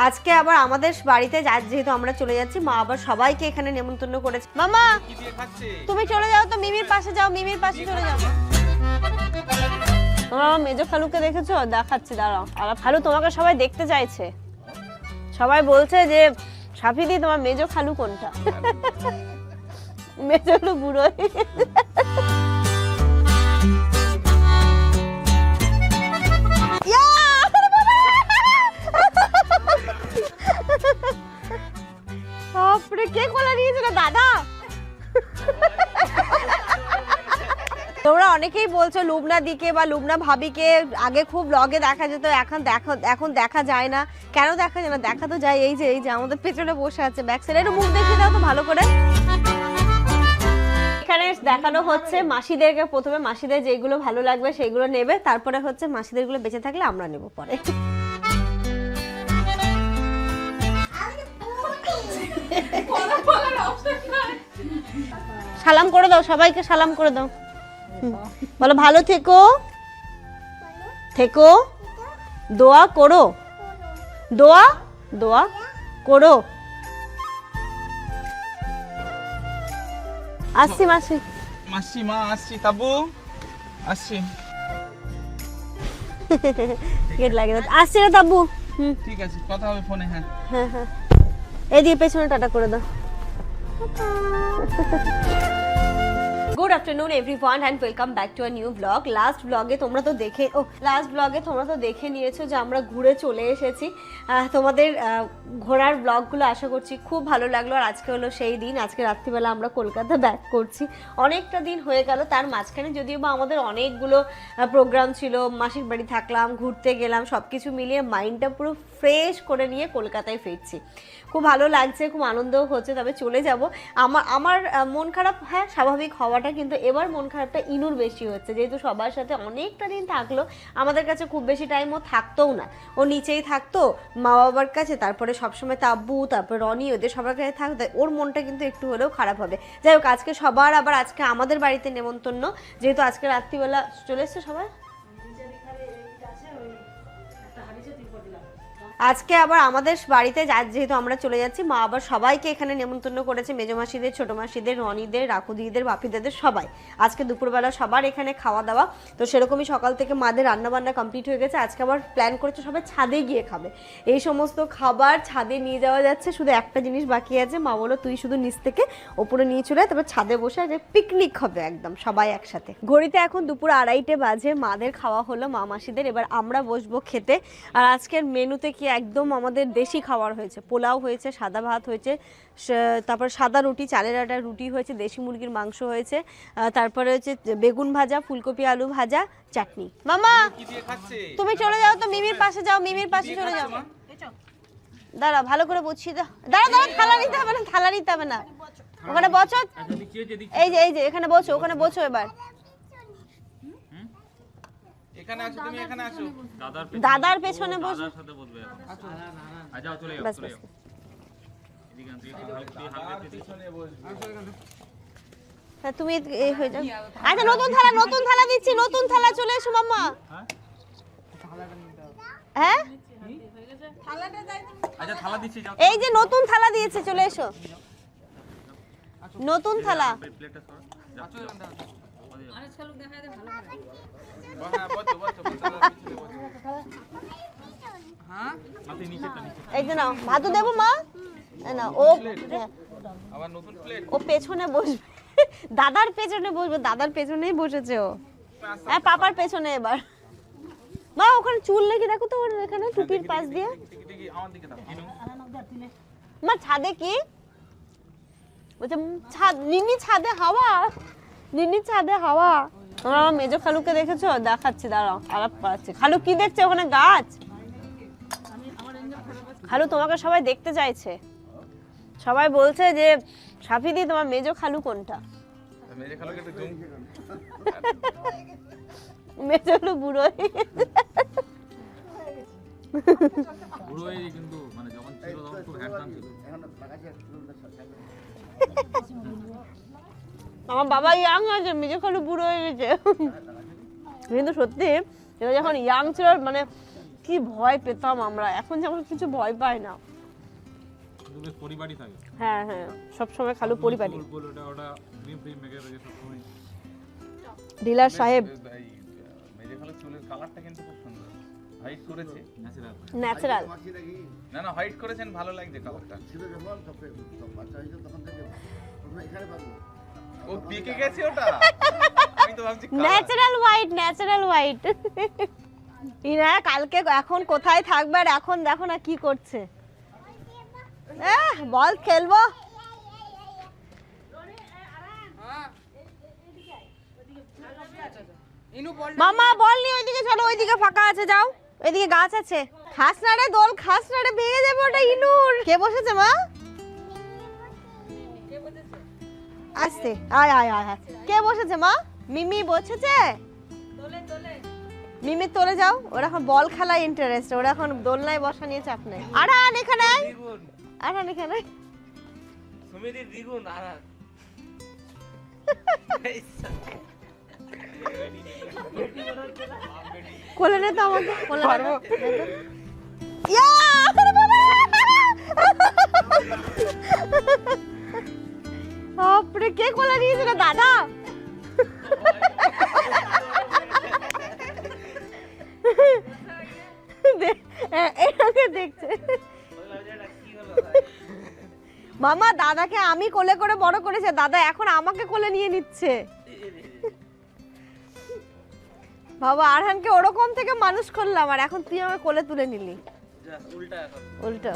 আজকে আবার আমাদের বাড়িতে যেহেতু আমরা চলে যাচ্ছি, মা আবার সবাইকে এখানে নেমন্তন্ন করেছে। মামা তুমি চলে যাও তো, মিমির পাশে যাও, মিমির পাশে চলে যাও। তোমরা আমার মেজো খালুকে দেখেছো? দেখাচ্ছি, দাঁড়াও। আর খালু তোমাকে সবাই দেখতে চাইছে, সবাই বলছে যে সাফিদি তোমার মেজো খালু কোনটা? মেজো খালু বুড়ো কে কোলা নিয়েছিল দাদা? তোমরা অনেকেই বলছো লুবনা দিকে বা লুবনা ভাবিকে আগে খুব ব্লগে দেখা যেত, এখন দেখা যায় না। কেন দেখা যায় না? দেখা তো যায়। এই যে আমাদের পেছনে বসে আছে, ব্যাক সাইডে একটু মুখ দেখিয়ে দাও তো ভালো করে। এখানে দেখানো হচ্ছে মাসিদেরকে, প্রথমে মাসিদের যেগুলো ভালো লাগবে সেইগুলো নেবে, তারপরে হচ্ছে মাসিদের গুলো বেঁচে থাকলে আমরা নেব পরে। সালাম করে দাও, সবাইকে সালাম করে দাও। বলো ভালো থেকো, থেকো, দোয়া করো, দোয়া দোয়া করো। আসছি মাসি, মাসি মা আসছি, তাবু আসছি। গেট লাগে আসছি না তাবু। ঠিক আছে, কথা হবে ফোনে। হ্যাঁ হ্যাঁ হ্যাঁ, এই দিয়ে পেছনে টাটা করে দাও। Good afternoon everyone and welcome back to a new blog. Last ব্লগে তোমরা তো দেখে নিয়েছো যে আমরা ঘুরে চলে এসেছি। তোমাদের ঘোরার ব্লগগুলো আশা করছি খুব ভালো লাগলো। আর আজকে হলো সেই দিন, আজকে রাত্রিবেলা আমরা কলকাতা ব্যাক করছি। অনেকটা দিন হয়ে গেল, তার মাঝখানে যদিও বা আমাদের অনেকগুলো প্রোগ্রাম ছিল, মাসির বাড়ি থাকলাম, ঘুরতে গেলাম, সব কিছু মিলিয়ে মাইন্ডটা পুরো ফ্রেশ করে নিয়ে কলকাতায় ফিরছি। খুব ভালো লাগছে, খুব আনন্দও হচ্ছে। তবে চলে যাব, আমার মন খারাপ, হ্যাঁ স্বাভাবিক হওয়াটা, কিন্তু এবার মন খারাপটা ইনুর বেশি হচ্ছে, যেহেতু সবার সাথে অনেকটা দিন থাকলো। আমাদের কাছে খুব বেশি টাইম ও থাকতোও না, ও নিচেই থাকতো মা বাবার কাছে, তারপরে সবসময় তাব্বু, তারপর রনি, ওদের সবার কাছে থাকতো। ওর মনটা কিন্তু একটু হলেও খারাপ হবে। যাই হোক, আজকে সবার আবার আজকে আমাদের বাড়িতে নেমন্তন্ন, যেহেতু আজকে রাত্রিবেলা চলে এসছে সবাই। আজকে আবার আমাদের বাড়িতে যেহেতু আমরা চলে যাচ্ছি, মা আবার সবাইকে এখানে নেমন্তন্ন করেছে, মেজো মাসিদের, ছোটো মাসিদের, রনিদের, রাকুদিদের, বাপিদের, সবাই। আজকে দুপুরবেলা সবার এখানে খাওয়া দাওয়া। তো সেরকমই সকাল থেকে মাদের রান্নাবান্না কমপ্লিট হয়ে গেছে। আজকে আবার প্ল্যান করেছে সবাই ছাদে গিয়ে খাবে। এই সমস্ত খাবার ছাদে নিয়ে যাওয়া যাচ্ছে, শুধু একটা জিনিস বাকি আছে। মা বলো তুই শুধু নিচ থেকে ওপরে নিয়ে চলে, তারপর ছাদে বসে পিকনিক হবে একদম সবাই একসাথে। ঘড়িতে এখন দুপুর 2:30 বাজে। মাদের খাওয়া হলো, মা মাসিদের, এবার আমরা বসবো খেতে। আর আজকের মেনুতে কি একদম আমাদের দেশি খাবার হয়েছে, পোলাও হয়েছে, সাদা ভাত হয়েছে, তারপর সাদা রুটি, চালের আটার রুটি হয়েছে, দেশি মুরগির মাংস হয়েছে, তারপরে হচ্ছে বেগুন ভাজা, ফুলকপি আলু ভাজা, চাটনি। মামা তুমি চলে যাও তো, মিমির পাশে যাও, মিমির পাশে চলে যাও। দাঁড়া ভালো করে বুঝছি, দাঁড়া থালা নিতে হবে না, থালা নিতে হবে না, ওখানে বসো। এই যে এখানে বসো, ওখানে বসো। এবার এখানে আসো, তুমি এখানে আসো, দাদার পেছনে বসো। আচ্ছা চলে যাও, চলে যাও। হ্যাঁ তুমি এই হয়ে যাও। আচ্ছা নতুন থালা দিচ্ছি, নতুন থালা চলে এসো মাম্মা। হ্যাঁ আচ্ছা থালা দিচ্ছি, যাও। এই যে নতুন থালা দিয়েছে, চলে এসো, নতুন থালা। প্লেটটা সরো, যাও। এই যে নাও, ভাতও দেবো মা। না ও আবার নতুন প্লেট, ও পেছনে বসবে, দাদার পেছনে বসবে, দাদার পেছনেই বসেছে ও। হ্যাঁ পাপার পেছনে। এবার মা ওখানে চুল নাকি দেখো তো, ওর এখানে টুপির পাশ দিয়ে। আমার দিকে দাও। মা ছাদে কি বলছে? নিনি ছাদে হাওয়া, নিনি ছাদে হাওয়া। তোমরা আমার মেজো খালুকে দেখেছো? দেখাচ্ছি, দাঁড়াও, আলাপ করাচ্ছি। খালু কি দেখছে ওখানে? গাছ। খালু তোমাকে সবাই দেখতে চাইছে, সবাই বলছে যে সাফিদি তোমার মেজো খালু কোনটা? মেজো খালুকে একটু জুম। মেজো খালু বুড়ো হয়ে গেছে। বুড়ো হয়ে কিন্তু মানে যখন ছিল তখন খুব হ্যান্ডসাম ছিল। আমার বাবা ইয়াং আছে, মেজো খালু বুড়ো হয়ে গেছে। কিন্তু সত্যি যখন ইয়াং ছিল, মানে কি ভয় পেতাম আমরা, এখন যেমন কিছু ভয় পাই না। কিন্তু বেশ পরিবারই থাকে। হ্যাঁ হ্যাঁ, সবসময় খালু পরিবারই। বল ওটা ক্রিম ফ্রিম মেখে রেখে সবসময়। ডিলার সাহেব মেজে খালের চুলের কালারটা কিন্তু খুব সুন্দর, হোয়াইট করেছে ন্যাচারাল। ন্যাচারাল। না না হোয়াইট করেছেন, ভালো লাগছে কালারটা। ও পেকে গেছে ওটা, আমি তো ভাবছি ন্যাচারাল হোয়াইট, ন্যাচারাল হোয়াইট। ইনা কালকে এখন কোথায় থাকবে আর এখন দেখো না কি করছে। বল খেলবো। মামা বল নি ওইদিকে চলো, ওইদিকে ফাঁকা আছে, যাও ওইদিকে গাছ আছে। খাস না রে দোল, খাস না রে, ভেঙে যাবে ওটা। ইনুর কে বসেছে মা? আস্তে আয় আয় আয় আয়। কে বসেছে মা? মিমি বসেছে। মিমি তোলে যাও, ওরা এখন বল খেলায় ইন্টারেস্ট, ওরা এখন দোলনায় বসা নিয়ে চাপ নেই। আরান এখানে, আরান এখানে। সুমিদি দ্বিগুণ আরান। কোলে নে তো আমাকে, কোলে পারবো। বাপরে, কে কোলে নিয়েছিল? দাদা। এটাকে দেখছে মামা। দাদাকে আমি কোলে করে বড় করেছে, দাদা এখন আমাকে কোলে নিয়ে নিচ্ছে। বাবা আরহানকে ওরকম থেকে মানুষ করলাম আর এখন তুই আমার কোলে তুলে নিলি। উল্টা এখন উল্টো।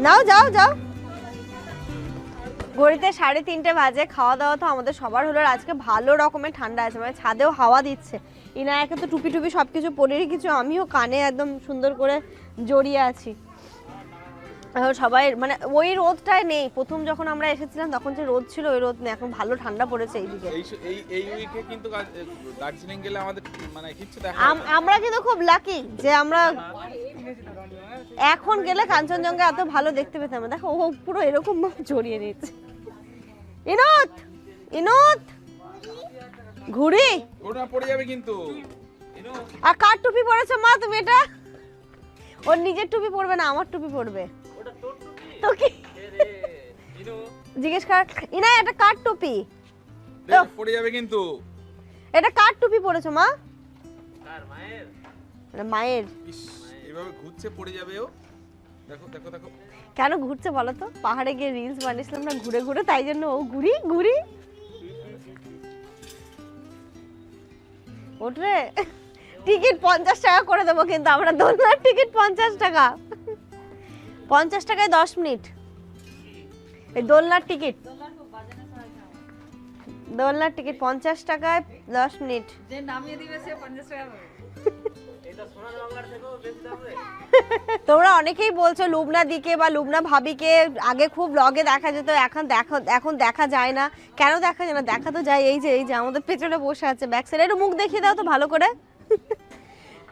নাও যাও যাও। ঘড়িতে 3:30 বাজে। খাওয়া দাওয়া তো আমাদের সবার হলো। আজকে ভালো রকমের ঠান্ডা আছে, মানে ছাদেও হাওয়া দিচ্ছে। ইনায়াকে তো টুপি টুপি সবকিছু পরে রেখেছি, আমিও কানে একদম সুন্দর করে জড়িয়ে আছি। সবাই মানে ওই রোদটাই নেই, প্রথম যখন আমরা এসেছিলাম তখন যে রোদ ছিল ওই রোদ নেই, এখন ভালো ঠান্ডা পড়েছে এইদিকে। এই উইকে কিন্তু দার্জিলিং গেলে আমাদের মানে কিছু দেখা আমরা কিন্তু খুব লাকি যে আমরা এখন গেলে কাঞ্চনজঙ্ঘা এত ভালো দেখতে পেতাম। দেখো ও পুরো এরকম জড়িয়ে নিচ্ছে। ইনত ইনত ঘুড়ি ওটা পড়ে যাবে কিন্তু। আর কার টুপি পরেছো মা তুমি? এটা ওর নিজের টুপি পরবে না, আমার টুপি পরবে। ওটা তোর টুপি তো কি রে ইনু? জিজ্ঞেস কর। ইনা এটা কার টুপি? পড়ে যাবে কিন্তু। এটা কার টুপি পরেছো মা? কার মায়ের? এটা মায়ের। এভাবে ঘুরছে, পড়ে যাবে ও। দেখো দেখো দেখো কেন ঘুরছে বলো তো? পাহাড়ে গিয়ে রিলস বানিয়েছিলাম না ঘুরে ঘুরে, তাই জন্য ও ঘুরি ঘুরি। ওঠরে টিকিট 50 টাকা করে দেবো কিন্তু আমরা, দোলনার টিকিট 50 টাকা। 50 টাকায় 10 মিনিট এই দোলনার টিকিট। দোলনার টিকিট 50 টাকায় 10 মিনিট। যে নামিয়ে দিবে সে 50 টাকা পাবে। এটা সোনার বাংলার থেকেও বেশি দাম রে। তোমরা অনেকেই বলছো লুবনা দিকে বা লুবনা ভাবিকে আগে খুব ব্লগে দেখা যেত, এখন দেখা যায় না। কেন দেখা যায় না? দেখা তো যায়। এই যে আমাদের পেছনে বসে আছে ব্যাক সাইডে, একটু মুখ দেখিয়ে দাও তো ভালো করে।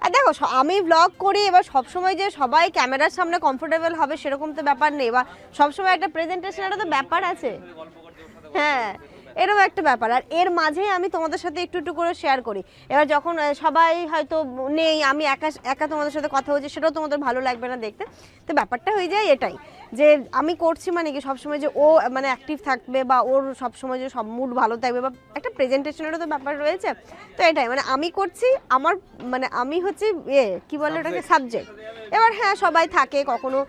আর দেখো আমি ব্লগ করি, এবার সবসময় যে সবাই ক্যামেরার সামনে কমফোর্টেবল হবে সেরকম তো ব্যাপার নেই, বা সবসময় একটা প্রেজেন্টেশনের তো ব্যাপার আছে। হ্যাঁ এরকম একটা ব্যাপার। আর এর মাঝেই আমি তোমাদের সাথে একটু একটু করে শেয়ার করি। এবার যখন সবাই হয়তো নেই, আমি একা তোমাদের সাথে কথা বলছি, সেটাও তোমাদের ভালো লাগবে না দেখতে। তো ব্যাপারটা হয়ে যায় এটাই যে আমি করছি মানে কি সবসময় যে ও মানে অ্যাক্টিভ থাকবে বা ওর সবসময় যে সব মুড ভালো থাকবে, বা একটা প্রেজেন্টেশনেরও তো ব্যাপার রয়েছে। তো এটাই মানে আমি করছি আমার মানে আমি হচ্ছে কি বলে ওটাকে সাবজেক্ট। এবার হ্যাঁ সবাই থাকে, কখনো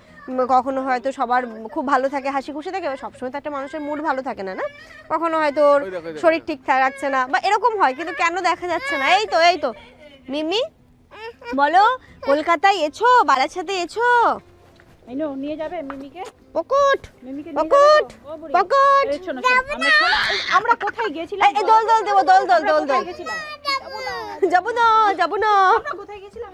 হয়তো সবার খুব ভালো থাকে, হাসি খুশি থাকে। সবসময় তো একটা মানুষের মুড ভালো থাকে না, কখনো হয়তো ওর শরীর ঠিক থাকছে না বা এরকম হয়, কিন্তু কেন দেখা যাচ্ছে না? এই তো মিমি বলো, কলকাতায় এছো, বারাসাতে এছো? আইনো নিয়ে যাবে মিমিকে? পকুট মিমিকে পকুট পকুট আমরা কোথায় গেছিলাম? এই দোল দেবো, দোল গেছিলাম? যাবো না। আমরা কোথায় গেছিলাম?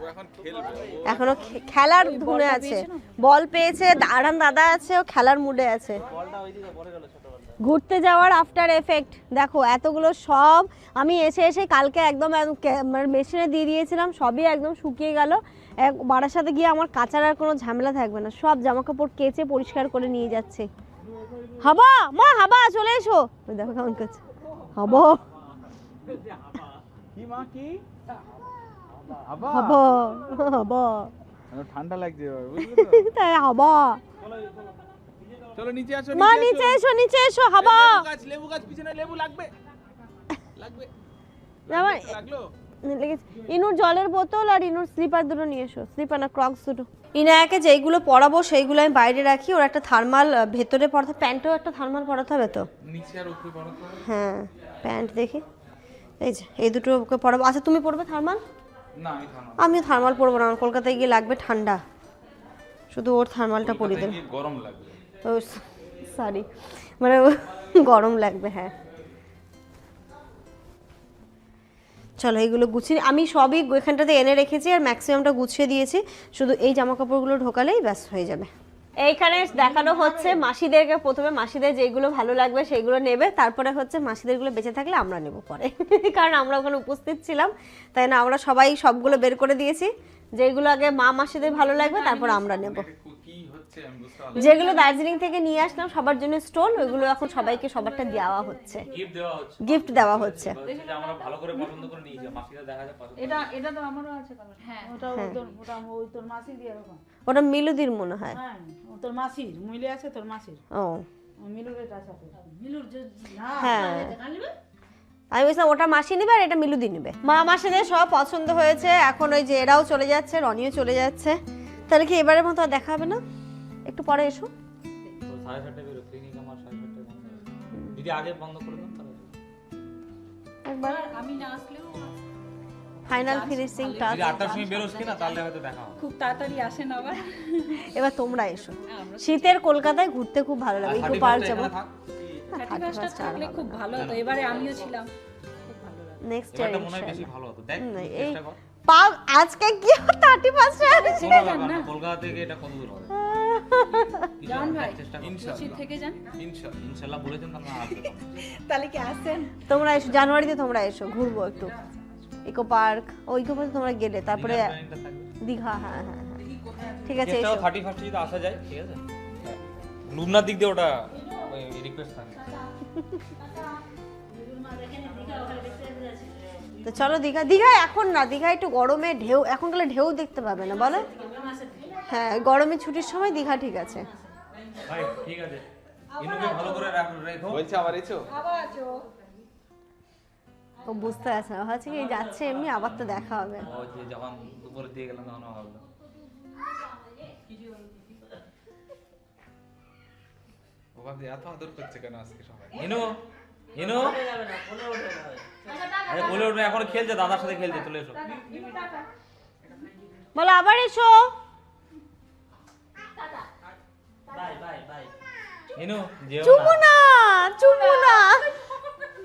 ও এখন খেলবে। এখনো খেলার ধুনে আছে, বল পেয়েছে। আরাম দাদা আছে, ও খেলার মুডে আছে। বলটা ওই ওইদিকে পড়ে গেল ছোটবেলা। ঘুরতে যাওয়ার আফটার এফেক্ট দেখো, এতগুলো সব আমি এসে এসে কালকে একদম মেশিনে দিয়ে দিয়েছিলাম, সবই একদম শুকিয়ে গেল। বারাসাতে গিয়ে আমার কাচার আর কোনো ঝামেলা থাকবে না, সব জামা কাপড় কেচে পরিষ্কার করে নিয়ে যাচ্ছে। হাবা মা, হাবা চলে এসো। ওই দেখো কেমন করছে হাবা কি মা কি আবা হাবা হাবা, ঠান্ডা লাগছে বুঝলি তো তাই হাবা। চলো নিচে আসো মা নিচে এসো, নিচে এসো হাবা। লেবু গাছ পিছনে লেবু লাগবে লাগবে আমার লাগলো। লেগেছে। ইনুর জলের বোতল আর ইনুর স্লিপার দুটো নিয়ে এসো, স্লিপার না ক্রক্স দুটো। ইনায়াকে যেইগুলো পরাবো সেইগুলো আমি বাইরে রাখি, ওর একটা থার্মাল ভেতরে পরাতে, প্যান্টেও একটা থার্মাল পরাতে হবে তো। নিচে আর উপরে পড়াতে হবে। হ্যাঁ প্যান্ট দেখি, এই যে এই দুটো ওকে পরাবো। আচ্ছা তুমি পরবে থার্মাল? না আমি থামা, আমি থার্মাল পরবো না, আমার কলকাতায় গিয়ে লাগবে ঠান্ডা, শুধু ওর থার্মালটা পরিয়ে দেবে। গরম লাগবে। ও সরি, মানে গরম লাগবে। হ্যাঁ চলো এইগুলো গুছিয়ে, আমি সবই এখানটাতে এনে রেখেছি আর ম্যাক্সিমামটা গুছিয়ে দিয়েছি, শুধু এই জামা কাপড়গুলো ঢোকালেই ব্যাস হয়ে যাবে। এইখানে দেখানো হচ্ছে মাসিদেরকে, প্রথমে মাসিদের যেগুলো ভালো লাগবে সেইগুলো নেবে, তারপরে হচ্ছে মাসিদেরগুলো বেঁচে থাকলে আমরা নেব পরে কারণ আমরা ওখানে উপস্থিত ছিলাম, তাই না আমরা সবাই সবগুলো বের করে দিয়েছি, যেগুলো আগে মা মাসিদের ভালো লাগবে তারপর আমরা নেব। কি হচ্ছে আমি বুঝতে পারলাম। যেগুলো দার্জিলিং থেকে নিয়ে আসলাম সবার জন্য স্টোন, ওইগুলো এখন সবাইকে সবারটা দেওয়া হচ্ছে, গিফট দেওয়া হচ্ছে। গিফট দেওয়া হচ্ছে। বলছি যে আমরা ভালো করে পছন্দ করে নিয়েছি, মাসিরা দেখা যায় পছন্দ। এটা তো আমারও আছে কালার। হ্যাঁ ওটা ওই তোর মাসি দিয়ে এরকম। ওটা মিলুদির মনে হয়। হ্যাঁ ও তোর মাসির মিলে আছে, তোর মাসির। ও মিলুর এটা আছে, মিলুর যে হ্যাঁ, আমি বলছিলাম ওটা মাসি নেবে আর এটা মিলুদি নেবে। মা মাসিদের সব পছন্দ হয়েছে, এখন ওই যে এরাও চলে যাচ্ছে, রনিও চলে যাচ্ছে। তাহলে কি এবারের মতো আর দেখা হবে না? একটু পরে এসো। তো 7:30 বেরো, ক্লিনিক আমার 7:30 বন্ধ হয়। যদি আগে বন্ধ করে দেন তাহলে একবার আমি না আসলেও ফাইনাল ফিনিশিং টাচ। যদি 8টার সময় বেরোস কিনা তাহলে হয়তো দেখা হবে। খুব তাড়াতাড়ি আসেন আবার। এবার তোমরা এসো, শীতের কলকাতায় ঘুরতে খুব ভালো লাগে। ইকো পার্ক যাবো, 31টা থাকলে খুব ভালো হতো, এবারে আমিও ছিলাম, খুব ভালো লাগে। নেক্সট এবারটা ইয়ার মনে হয় বেশি ভালো হতো। দেখ এই চেষ্টা কর। পাও আজকে কি 31 কোনো ব্যাপার না, কলকাতা থেকে এটা কত দূর হবে? জান ভাই চেষ্টা কর। খুশি থেকে যান। ইনশাআল্লাহ বলেছেন আমরা আসবে। তাহলে কি আসেন? তোমরা এসো, জানুয়ারিতে তোমরা এসো, ঘুরবো একটু ইকো পার্ক। ওই ইকো পার্কে তোমরা গেলে, তারপরে দীঘা। হ্যাঁ হ্যাঁ হ্যাঁ ঠিক আছে এসো। 31 যদি আসা যায় ঠিক আছে। লুবনার দিক দিয়ে ওটা ওই রিকোয়েস্ট থাকে। তো চলো দীঘা। দীঘা এখন না, দীঘা একটু গরমে ঢেউ, এখন গেলে ঢেউ দেখতে পাবে না বলো। হ্যাঁ গরমে ছুটির সময় দীঘা ঠিক আছে। ভাই ঠিক আছে, ইনুকে ভালো করে রেখো। বলছে আবার এসো। ও বুঝতে পারছে না, হচ্ছে কি যাচ্ছে এমনি, আবার তো দেখা হবে। ও যে যখন দুপুরে দিয়ে গেলাম তখন ভাবলাম ও ভাবছে এত আদর করছে কেন আজকে সবাই। ইনু ইনু আরে কোলে উঠবে, এখন খেলছে, দাদার সাথে খেলছে, চলে এসো। বলো আবার এসো। ইনু যেও চুমু না। না, চুমু না।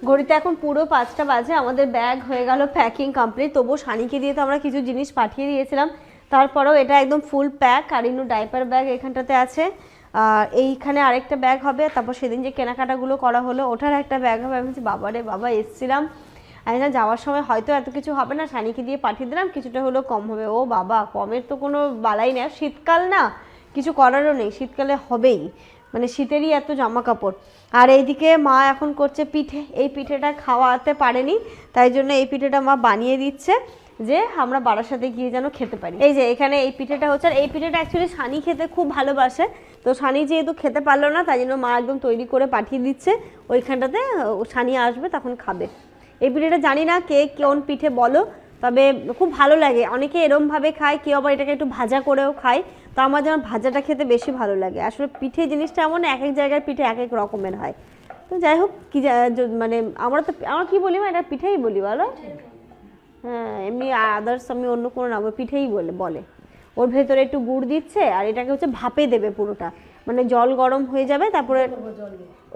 ঘড়িতে এখন পুরো 5টা বাজে, আমাদের ব্যাগ হয়ে গেল প্যাকিং কমপ্লিট। তবুও সানিকে দিয়ে তো আমরা কিছু জিনিস পাঠিয়ে দিয়েছিলাম, তারপরেও এটা একদম ফুল প্যাক। আর ইনু ডাইপার ব্যাগ এখানটাতে আছে, আর এইখানে আরেকটা ব্যাগ হবে। তারপর সেদিন যে কেনাকাটাগুলো করা হলো ওটার একটা ব্যাগ হবে। আমি বলছি বাবারে বাবা, এসছিলাম আমি না, যাওয়ার সময় হয়তো এত কিছু হবে না, সানিকে দিয়ে পাঠিয়ে দিলাম, কিছুটা হলেও কম হবে। ও বাবা, কমের তো কোনো বালাই নেই। শীতকাল না, কিছু করারও নেই, শীতকালে হবেই, মানে শীতেরই এত জামা কাপড়। আর এইদিকে মা এখন করছে পিঠে, এই পিঠেটা খাওয়াতে পারেনি, তাই জন্য এই পিঠেটা মা বানিয়ে দিচ্ছে যে আমরা বারাসাতে গিয়ে যেন খেতে পারি। এই যে এখানে এই পিঠেটা হচ্ছে, আর এই পিঠেটা অ্যাকচুয়ালি সানি খেতে খুব ভালোবাসে, তো সানি যেহেতু খেতে পারলো না তাই জন্য মা একদম তৈরি করে পাঠিয়ে দিচ্ছে। ওইখানটাতে সানি আসবে তখন খাবে। এই পিঠেটা জানি না কে কোন পিঠে বলো, তবে খুব ভালো লাগে। অনেকে এরমভাবে খায়, কেউ আবার এটাকে একটু ভাজা করেও খায়, তো আমার যেমন ভাজাটা খেতে বেশি ভালো লাগে। আসলে পিঠে জিনিসটা এমন, এক এক জায়গার পিঠে এক এক রকমের হয়। তো যাই হোক, কি মানে আমরা কি বলি, এটা পিঠেই বলি বলো। হ্যাঁ এমনি আদার্স আমি অন্য কোনো নাম, পিঠেই বলে। ওর ভেতরে একটু গুড় দিচ্ছে, আর এটাকে হচ্ছে ভাপে দেবে পুরোটা, মানে জল গরম হয়ে যাবে, তারপরে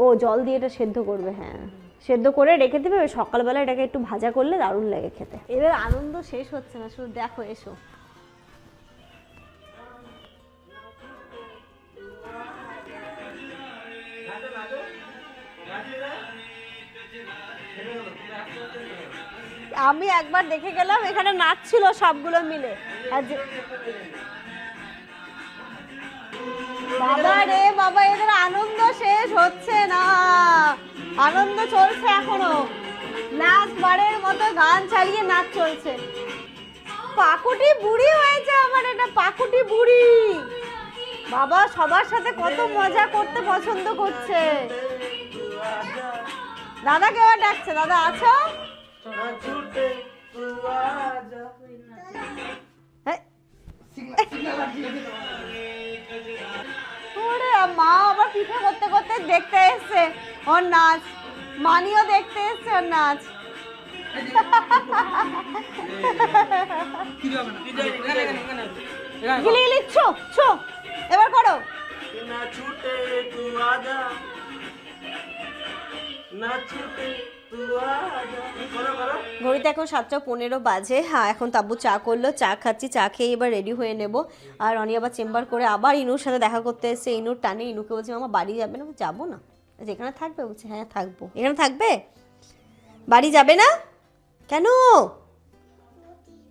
ও জল দিয়ে এটা সেদ্ধ করবে। হ্যাঁ সেদ্ধ করে রেখে দেবে, সকালবেলা এটাকে একটু ভাজা করলে দারুণ লাগে খেতে। এদের আনন্দ শেষ হচ্ছে না, শুধু দেখো এসো। আমি একবার দেখে গেলাম, এখানে নাচছিল সবগুলো মিলে। আর বাবা রে বাবা, এদের আনন্দ শেষ হচ্ছে না, আনন্দ চলছে এখনো। লাস্ট বারের মতো গান চালিয়ে নাচ চলছে। পাকুটি বুড়ি হয়েছে আমার, এটা পাকুটি বুড়ি। বাবা সবার সাথে কত মজা করতে পছন্দ করছে। দাদা কেউ ডাকছে, দাদা আছো? মা আবার পিঠে করতে করতে দেখতে এসছে ওর নাচ, মানিও দেখতে এসছে ওর নাচ। গিলি গিলি ছো ছো, এবার করো। ঘড়িতে এখন 7:15 বাজে। হ্যাঁ, এখন তাব্বু চা করলো, চা খাচ্ছি, চা খেয়ে এবার রেডি হয়ে নেব। আর অনি আবার চেম্বার করে আবার ইনুর সাথে দেখা করতে এসেছে। ইনুর টানে ইনুকে বলছে মামা বাড়ি যাবে না? যাবো না, যেখানে থাকবে। বলছে হ্যাঁ থাকবো। এখানে থাকবে? বাড়ি যাবে না কেন?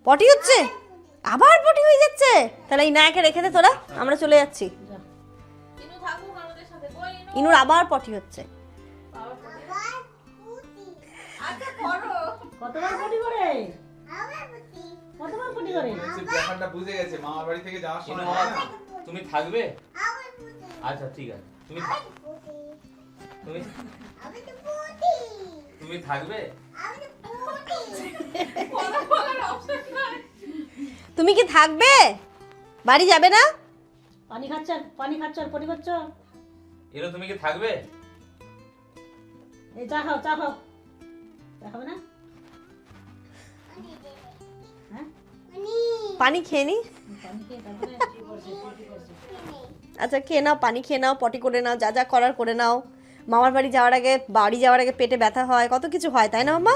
পটি হচ্ছে, আবার পটি হয়ে যাচ্ছে। তাহলে ইনায়াকে রেখে দে তোরা, আমরা চলে যাচ্ছি। ইনুর আবার পটি হচ্ছে। কতবার পটি করে? কতবার পটি করে? ব্যাপারটা বুঝে গেছে মামার বাড়ি থেকে যাওয়ার সময়। তুমি থাকবে? আচ্ছা ঠিক আছে। তুমি তুমি তুমি থাকবে? তুমি কি থাকবে? বাড়ি যাবে না? পানি খাচ্ছ, পানি খাচ্ছ, পটি করছ? এলো তুমি কি থাকবে? এই চা খাও, চা খাও। চা খাবে না? হ্যাঁ, পানি খেয়ে নি। পানি খেয়ে তারপরে পটি করছে। আচ্ছা খেয়ে নাও, পানি খেয়ে নাও, পটি করে নাও, যা যা করার করে নাও। মামার বাড়ি যাওয়ার আগে পেটে ব্যথা হয়, কত কিছু হয়, তাই না মামা?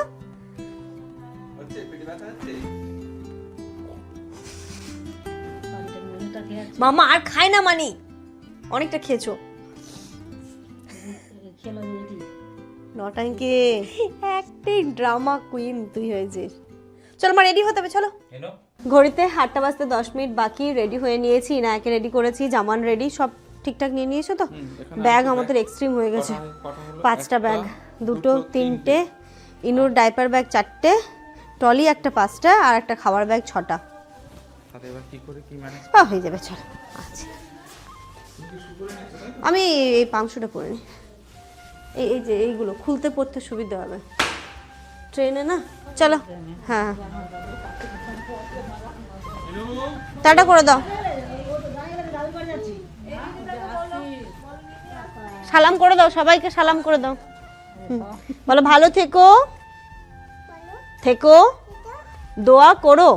হচ্ছে পেটে ব্যথা হচ্ছে। পানিটার মধুটা খেয়ে আছে, মামা আর খায় না, মানি অনেকটা খেয়েছো। খেলো মেয়েটি। নটাঙ্কি একটাই ড্রামা কুইন তুই হয়েছিস। চলো মা, রেডি হতে হবে, চলো। এনো ঘড়িতে 8টা বাজতে 10 মিনিট বাকি। রেডি হয়ে নিয়েছি, ইনায়াকে রেডি করেছি, জামান রেডি, সব ঠিকঠাক নিয়ে নিয়েছো তো? ব্যাগ আমাদের এক্সট্রিম হয়ে গেছে, 5টা ব্যাগ, 2, 3টে, ইনুর ডাইপার ব্যাগ 4টে, টলি একটা 5টা, আর একটা খাবার ব্যাগ 6টা। তাহলে এবার কি করে কি ম্যানেজ? হয়ে যাবে, চলো। আচ্ছা, আমি এই পাংশুটা পরে নিই। এই যে এইগুলো খুলতে পড়তে সুবিধা হবে ট্রেনে না। চলো, হ্যাঁ টাটা করে দাও, সালাম করে দাও, সবাইকে সালাম করে দাও। বলো ভালো থেকো, থেকো, দোয়া করো,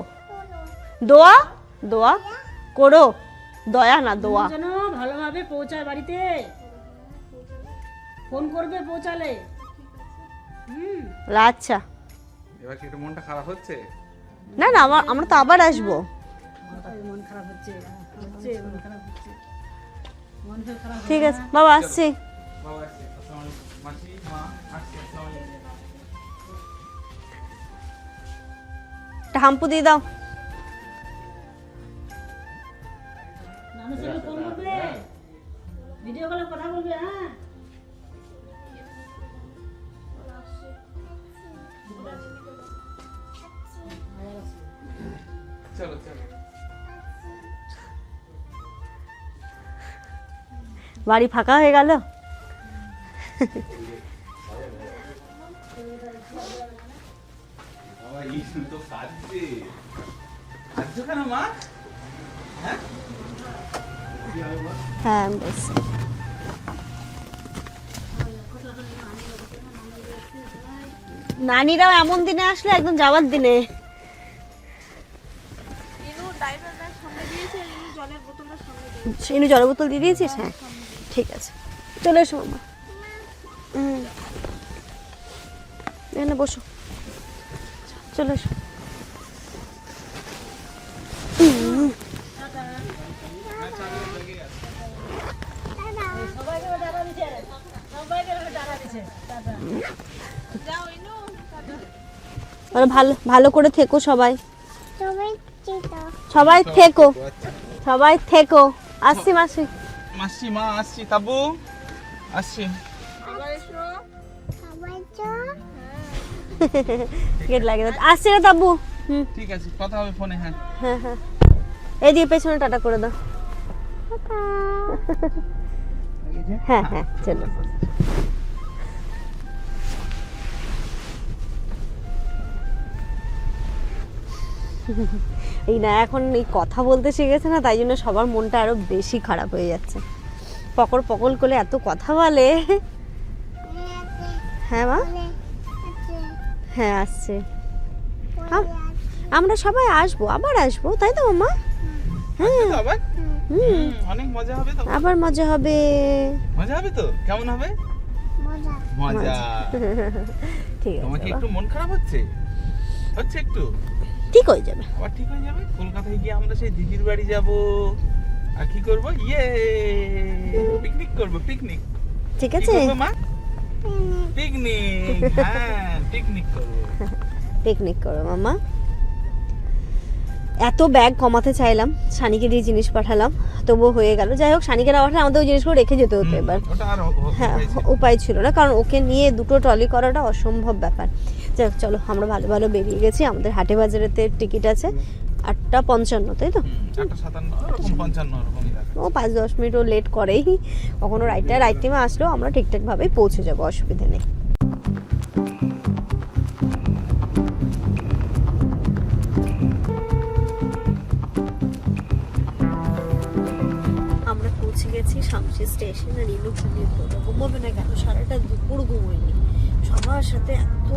দোয়া দোয়া করো, দয়া না দোয়া। যেন ভালোভাবে পৌঁছায় বাড়িতে, ফোন করবে পৌঁছালে। আচ্ছা, এবার কি একটু মনটা খারাপ হচ্ছে? না না, আমরা তো আবার আসবো। মন খারাপ হচ্ছে, মন খারাপ হচ্ছে, মন খারাপ। ঠিক আছে বাবা, আসছি। বাবা আসছে, আসসালামু আলাইকুম। মাসি মা আসছে, আসসালামু আলাইকুম। একটা হাম্পু দিয়ে দাও। নানুর সঙ্গে ফোন করবে, ভিডিও কলে কথা বলবে। হ্যাঁ, চলো চলো। বাড়ি ফাঁকা হয়ে গেল। বাবা ইসু তো কাঁদছে। কাঁদছো কেন মা? হ্যাঁ হ্যাঁ বেশ। নানিরাও এমন দিনে আসলে একদম যাওয়ার দিনে। ইনু জলের বোতল দিয়ে দিয়েছিস? হ্যাঁ ঠিক আছে, চলে এসো মামা। এখানে বসো, চলে এসো। সবাইকে আছে টাটা মানে ভালো ভালো করে থেকো সবাই, সবাই থেকো, সবাই থেকো। আসছি মাসি। মাসি মা আসছি, তাবু আসছি। গেট লাগিয়ে দাও। আসছি রে তাব্বু। ঠিক আছে, কথা হবে ফোনে। হ্যাঁ হ্যাঁ হ্যাঁ, এই দিয়ে পেছনে টাটা করে দাও। হ্যাঁ হ্যাঁ চলো। এই না এখন এই কথা বলতে শিখেছে না, তাই জন্য সবার মনটা আরো বেশি খারাপ হয়ে যাচ্ছে। পকর পকল করে এত কথা বলে। হ্যাঁ মা, হ্যাঁ আসছে। আমরা সবাই আসবো, আবার আসবো, তাই তো মামা? হ্যাঁ আবার অনেক মজা হবে তো। আবার মজা হবে। মজা হবে তো? কেমন হবে? মজা। ঠিক তোমার কি আছে, একটু মন খারাপ হচ্ছে? হচ্ছে একটু? ঠিক হয়ে যাবে। আবার ঠিক হয়ে যাবে। কলকাতায় গিয়ে আমরা সেই দিদির বাড়ি যাব, আর কি করব? পিকনিক করব। পিকনিক ঠিক আছে, মা, পিকনিক। হ্যাঁ পিকনিক করব। পিকনিক করো মামা। এত ব্যাগ কমাতে চাইলাম, সানিকে দিয়ে জিনিস পাঠালাম, তবুও হয়ে গেল। যাই হোক, সানিকে না পাঠালে আমাদের ওই জিনিসগুলো রেখে যেতে হতো এবার। ওটা আর হ্যাঁ, উপায় ছিল না, কারণ ওকে নিয়ে দুটো ট্রলি করাটা অসম্ভব ব্যাপার। যাই হোক চলো, আমরা ভালো ভালো বেরিয়ে গেছি। আমাদের হাটে বাজারেতে টিকিট আছে 8:55, তাই তো? 8:57 এরকম 55 এরকমই লাগে। ও 5-10 মিনিটও লেট করেই। কখনো রাইট টাইমে আসলেও আমরা ঠিকঠাকভাবেই পৌঁছে যাবো, অসুবিধা নেই। আমরা পৌঁছে গেছি শামসি স্টেশন। আর ইলু ঘুমাবে না কেন, সারাটা দুপুর ঘুমোয়নি। সবার সাথে এত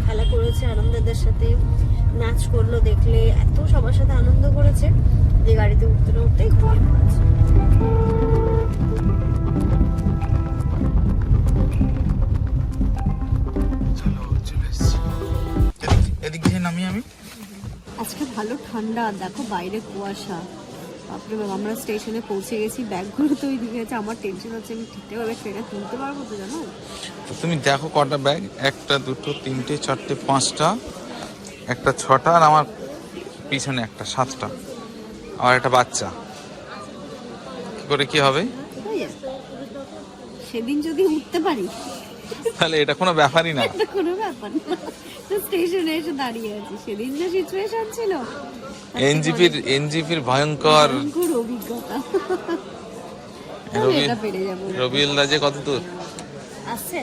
খেলা করেছে, আনন্দদের সাথে নাচ করলো, দেখলে এত সবার সাথে আনন্দ করেছে যে গাড়িতে উঠতে না উঠতেই ঘুমিয়ে পড়েছে। চলো চলে এসেছি। এদিক দিয়ে নামি আমি। আজকে ভালো ঠান্ডা, দেখো বাইরে কুয়াশা। বাপরে বাবা, আমরা স্টেশনে পৌঁছে গেছি, ব্যাগগুলো তো ওইদিকে আছে। আমার টেনশন হচ্ছে আমি ঠিকঠাকভাবে ট্রেনে তুলতে পারবো তো, জানো? তুমি দেখো কটা ব্যাগ, 1 2 3 4 5টা, একটা 6টা, আর আমার পিছনে একটা 7টা, আর একটা বাচ্চা। কি করে কি হবে? সেদিন যদি উঠতে পারি তাহলে এটা কোনো ব্যাপারই না। এটা কোনো ব্যাপার না। তো স্টেশনে এসে দাঁড়িয়ে আছি, সেদিন যে সিচুয়েশন ছিল, এনজিপির ভয়ঙ্কর ভয়ঙ্কর অভিজ্ঞতা। রবি এটা পেরে যাবো। রবিউল দা যে কত দূর আসছে?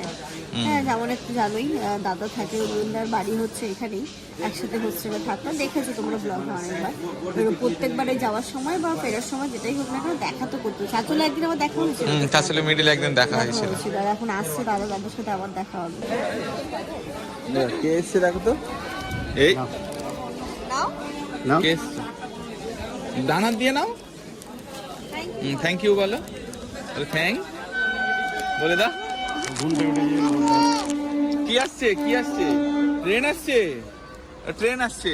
হ্যাঁ, যেমন একটু জানোই, দাদা থাকে, রবীন্দ্রার বাড়ি হচ্ছে এখানেই, একসাথে হোস্টেলে থাকতো। দেখেছো তোমরা ব্লগে অনেকবার। প্রত্যেকবারে যাওয়ার সময় বা ফেরার সময় যেটাই হোক না কেন দেখা তো করতো। চাচলে একদিন আবার দেখা হয়েছিল, আসলে মিডিল একদিন দেখা হয়েছিল। আর এখন আসছে দাদার সাথে আবার দেখা হবে। কে এসছে দেখো তো, এই কে এসছে? ডানা দিয়ে নাও। থ্যাংক ইউ বলো, থ্যাংক বলে দা। কি আসছে কি আসছে? ট্রেন আসছে, ট্রেন আসছে।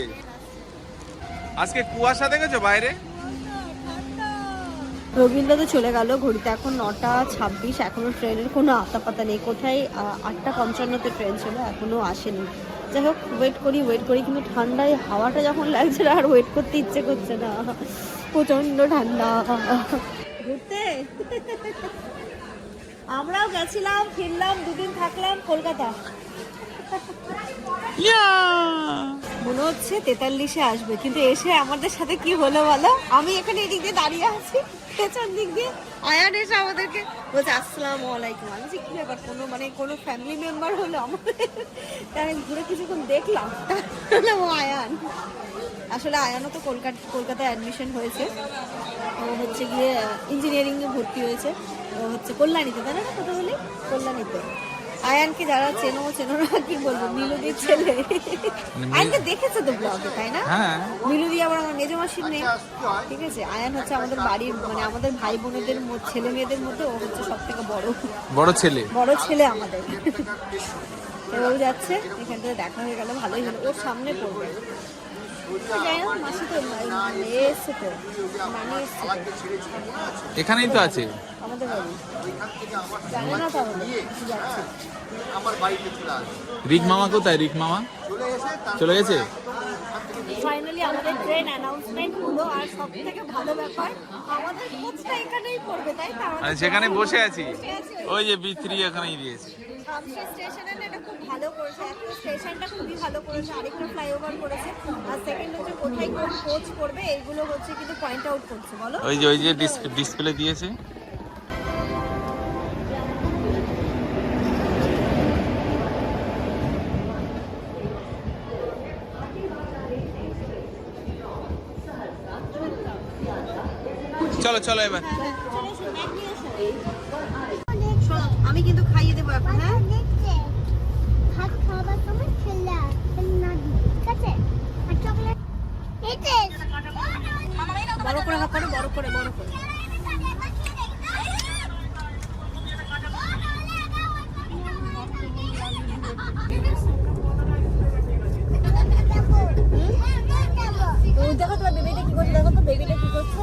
আজকে কুয়াশা দেখেছো বাইরে? রবীন্দ্র তো চলে গেল, ঘড়িতে এখন 9:26, এখনো ট্রেনের কোনো আতাপাতা নেই। কোথায় 8:55-তে ট্রেন ছিল, এখনো আসেনি। যাই হোক, ওয়েট করি, কিন্তু ঠান্ডায় হাওয়াটা যখন লাগছে না, আর ওয়েট করতে ইচ্ছে করছে না, প্রচন্ড ঠান্ডা। ঘুরতে আমরাও গেছিলাম, ফিরলাম, 2 দিন থাকলাম কলকাতা। মনে হচ্ছে 43-এ আসবে, কিন্তু এসে আমাদের সাথে কি হলো বলো? আমি এখানে এদিক দিয়ে দাঁড়িয়ে আছি, পেছন দিক দিয়ে আয়ান এসে আমাদেরকে বলছে আসসালামু আলাইকুম। আমি বলছি কি ব্যাপার, কোনো ফ্যামিলি মেম্বার হলো আমাদের? তাই ঘুরে কিছুক্ষণ দেখলাম, ও আয়ান। আসলে আয়ানও তো কলকাতায় অ্যাডমিশন হয়েছে, ও হচ্ছে গিয়ে ইঞ্জিনিয়ারিংয়ে ভর্তি হয়েছে। ও হচ্ছে কল্যাণীতে, তাই না? কথা বলি কল্যাণীতে। আয়ানকে যারা চেনো না, কি বলবো, মিলুদির ছেলে। আয়ানকে দেখেছে তো ব্লগে, তাই না? মিলুদি আবার আমার মেজো মাসির মেয়ে, ঠিক আছে? আয়ান হচ্ছে আমাদের বাড়ির, মানে আমাদের ভাই বোনেদের ছেলে মেয়েদের মধ্যে ও হচ্ছে সব থেকে বড় ছেলে আমাদের। ও যাচ্ছে, এখান থেকে দেখা হয়ে গেল, ভালোই হলো। ওর সামনে পড়বে, যাই হোক, মাসি তো এসছে তো, নানি এসছে তো, এখানেই তো আছে। আমাদের বাড়ি জানি না তাহলে কিছু যাচ্ছে। রিক মামা কোথায়? রিক মামা চলে গেছে। ফাইনালি আমাদের ট্রেন অ্যানাউন্সমেন্ট হলো, আর সব থেকে ভালো ব্যাপার আমাদের কোচটা এখানেই পড়বে, তাই তো? আমি সেখানে বসে আছি, ওই যে B3 এখানেই দিয়েছে। শামশি স্টেশনে এটা খুব ভালো করেছে, একটা স্টেশনটা খুবই ভালো করেছে, আরেকটা ফ্লাইওভার করেছে, আর সেকেন্ড হচ্ছে কোথায় কোন কোচ করবে এইগুলো হচ্ছে কিন্তু পয়েন্ট আউট করছে। বলো, ওই যে ডিসপ্লে দিয়েছে। চলো চলো এবার। শোনো, আমি কিন্তু খাইয়ে দেবো এখন। হ্যাঁ, ভাত খাওয়ার সময় খেলনা দিই, ঠিক আছে? আর চকলেট বড় করে হাত করো, বড় করে বড় করে। দেখো তোমার বেবিটা কি করছে, দেখো তো বেবিটা কি করছে।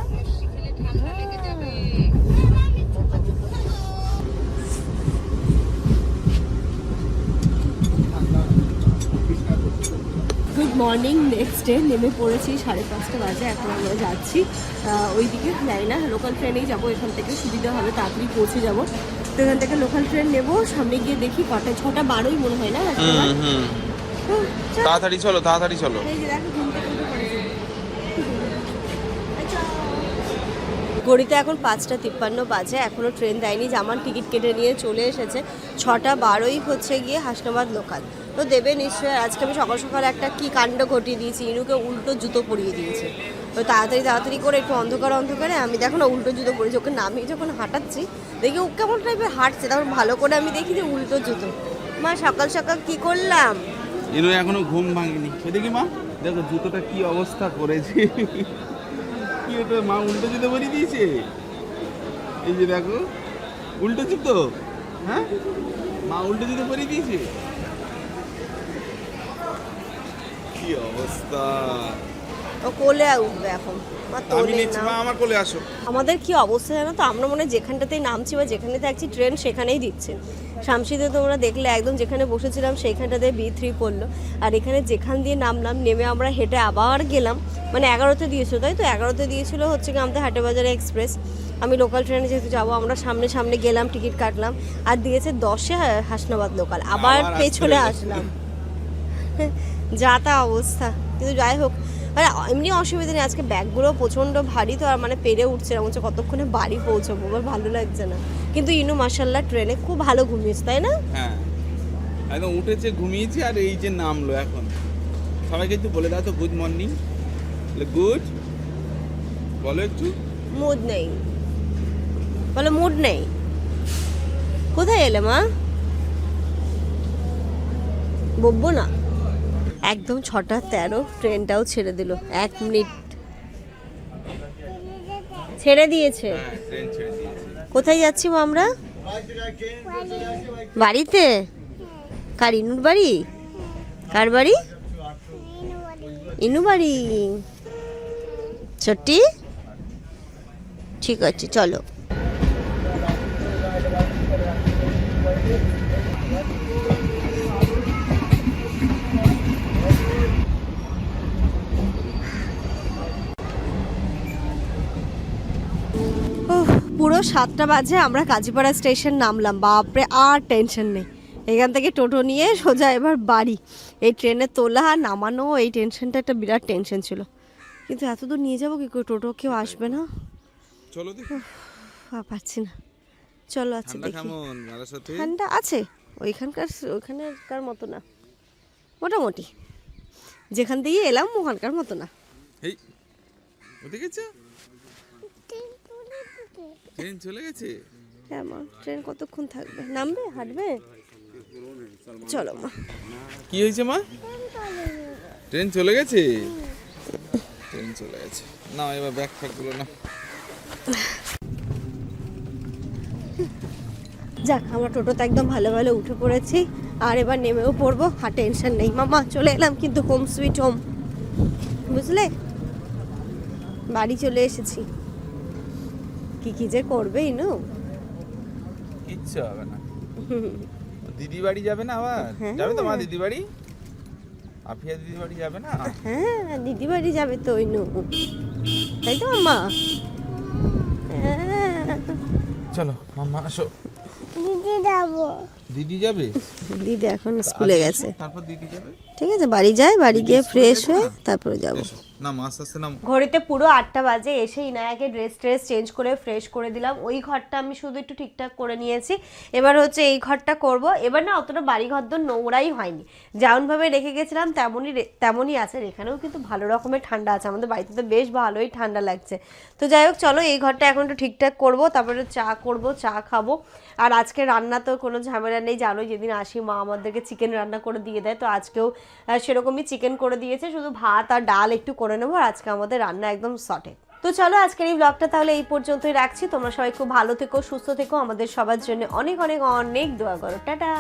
গুড মর্নিং, নেক্সট ডে নেমে পড়েছি, 5:30 বাজে, এখন আমরা যাচ্ছি ওইদিকে। জানি না, লোকাল ট্রেনেই যাবো, এখান থেকে সুবিধা হবে, তাড়াতাড়ি পৌঁছে যাবো। তো এখান থেকে লোকাল ট্রেন নেবো, সামনে গিয়ে দেখি কটায়, 6:12 মনে হয় না? তাড়াতাড়ি চলো, তাড়াতাড়ি চলো। এই যে দেখো, ঘুম থেকে উঠে পড়েছে। ঘড়িতে এখন 5:53 বাজে, এখনও ট্রেন দেয়নি। জামান টিকিট কেটে নিয়ে চলে এসেছে, 6:12 হচ্ছে গিয়ে হাসনাবাদ লোকাল। তো দেবে নিশ্চয়ই। আজকে আমি সকাল সকাল একটা কি কাণ্ড ঘটিয়ে দিয়েছি, ইনুকে উল্টো জুতো পরিয়ে দিয়েছে। তো তাড়াতাড়ি করে একটু অন্ধকারে আমি দেখো না উল্টো জুতো পরেছি, ওকে নামিয়ে যখন হাঁটাচ্ছি দেখি ও কেমন টাইপের হাঁটছে, তখন ভালো করে আমি দেখি যে উল্টো জুতো। মা সকাল সকাল কি করলাম? ইনু এখনো ঘুম ভাঙেনি। দেখি মা, দেখো জুতোটা কি অবস্থা করেছে। কি ওটা মা উল্টো জুতো পরিয়ে দিয়েছে। এই যে দেখো উল্টো জুতো, হ্যাঁ মা উল্টো জুতো পরিয়ে দিয়েছে। কি অবস্থা। ও কোলে উঠবে এখন, মা আমি তোলে নিচ্ছি না। মা, আমার কোলে আসো। আমাদের কি অবস্থা জানো তো, আমরা মনে হয় যেখানটাতেই নামছি বা যেখানে থাকছি ট্রেন সেখানেই দিচ্ছে। শামসিতে তোমরা দেখলে একদম যেখানে বসেছিলাম সেইখানটাতে B3 পড়লো, আর এখানে যেখান দিয়ে নামলাম, নেমে আমরা হেঁটে আবার গেলাম, মানে 11তে দিয়েছিল, তাই তো? 11তে দিয়েছিল হচ্ছে কি আমাদের হাটেবাজারে এক্সপ্রেস। আমি লোকাল ট্রেনে যেহেতু যাবো, আমরা সামনে গেলাম, টিকিট কাটলাম, আর দিয়েছে 10-এ হাসনাবাদ লোকাল, আবার পেছনে আসলাম। যা তা অবস্থা, কিন্তু যাই হোক, মানে এমনি অসুবিধা নেই। আজকে ব্যাগগুলো প্রচণ্ড ভারী, তো আর মানে পেরে উঠছে না, হচ্ছে কতক্ষণে বাড়ি পৌঁছবো, আবার ভালো লাগছে না। কিন্তু ইনু মাশাল্লাহ ট্রেনে খুব ভালো ঘুমিয়েছে, তাই না? হ্যাঁ একদম উঠেছে, ঘুমিয়েছে, আর এই যে নামলো এখন। সবাইকে একটু বলে দাও তো গুড মর্নিং। গুড বলো একটু। মুড নেই, বলো মুড নেই। কোথায় এলে মা? বলবো না। একদম 6:13 ট্রেনটাও ছেড়ে দিল, 1 মিনিট ছেড়ে দিয়েছে। ট্রেন ছেড়ে দিয়েছে। কোথায় যাচ্ছি মা আমরা? বাড়িতে। কার? ইনুর বাড়ি? কার বাড়ি? ইনু বাড়ি। ছোট্টি, ঠিক আছে চলো। পুরো 7টা বাজে, আমরা কাজীপাড়া স্টেশন নামলাম। বাপরে, আর টেনশন নেই, এখান থেকে টোটো নিয়ে সোজা এবার বাড়ি। এই ট্রেনে তোলা নামানো, এই টেনশনটা একটা বিরাট টেনশন ছিল, কিন্তু এত দূর নিয়ে যাবো কি করে? টোটো কেউ আসবে না। চলো দেখি, পাচ্ছি না। চলো আচ্ছা দেখি। কেমন সাথে ঠান্ডা আছে, ওইখানকার মতো না, মোটামুটি যেখান দিয়ে এলাম ওখানকার মতো না। এই ওদিকে গেছে, ট্রেন চলে গেছে। হ্যাঁ মা, ট্রেন কতক্ষণ থাকবে? নামবে, হাঁটবে? চলো মা। কি হয়েছে মা? ট্রেন চলে গেছে। ট্রেন চলে গেছে, না এবার ব্যাগ ফ্যাগগুলো না। যাক, আমরা টোটোতে একদম ভালো উঠে পড়েছি, আর এবার নেমেও পড়বো, আর টেনশন নেই। মামা চলে এলাম কিন্তু হোম সুইট হোম। বুঝলে, বাড়ি চলে এসেছি। কি কি যে করবে ইনু। কিচ্ছু হবে না। দিদি বাড়ি যাবে না আবার? হ্যাঁ। যাবে তো মা দিদি বাড়ি? আফিয়া দিদি বাড়ি যাবে না? হ্যাঁ, দিদি বাড়ি যাবে তো ইনু, তাই তো মাম্মা? হ্যাঁ। চলো মাম্মা আসো। দিদি যাবো। দিদি যাবে? দিদি এখন স্কুলে গেছে। তারপর দিদি যাবে। ঠিক আছে, বাড়ি যাই, বাড়ি গিয়ে ফ্রেশ হয়ে তারপরে যাবো। এসো। না মাস আসছে না। ঘড়িতে পুরো 8টা বাজে, এসে ইনায়াকে ড্রেস চেঞ্জ করে ফ্রেশ করে দিলাম। ওই ঘরটা আমি শুধু একটু ঠিকঠাক করে নিয়েছি, এবার হচ্ছে এই ঘরটা করব। এবার না অতটা বাড়ি ঘর তো নোংরাই হয়নি, যেমনভাবে রেখে গেছিলাম তেমনই আছে। এখানেও কিন্তু ভালো রকমের ঠান্ডা আছে, আমাদের বাড়িতে তো বেশ ভালোই ঠান্ডা লাগছে। তো যাই হোক, চলো এই ঘরটা এখন একটু ঠিকঠাক করব, তারপরে চা করব, চা খাবো। আর আজকে রান্না তো কোনো ঝামেলা নেই, জানো যেদিন আসি মা আমাদেরকে চিকেন রান্না করে দিয়ে দেয়, তো আজকেও সেরকমই চিকেন করে দিয়েছে, শুধু ভাত আর ডাল একটু করে নেবো। আর আজকে আমাদের রান্না একদম সঠিক। তো চলো আজকের এই ব্লগটা তাহলে এই পর্যন্তই রাখছি। তোমরা সবাই খুব ভালো থেকো, সুস্থ থেকো, আমাদের সবার জন্য অনেক অনেক অনেক দোয়া করো। টাটা।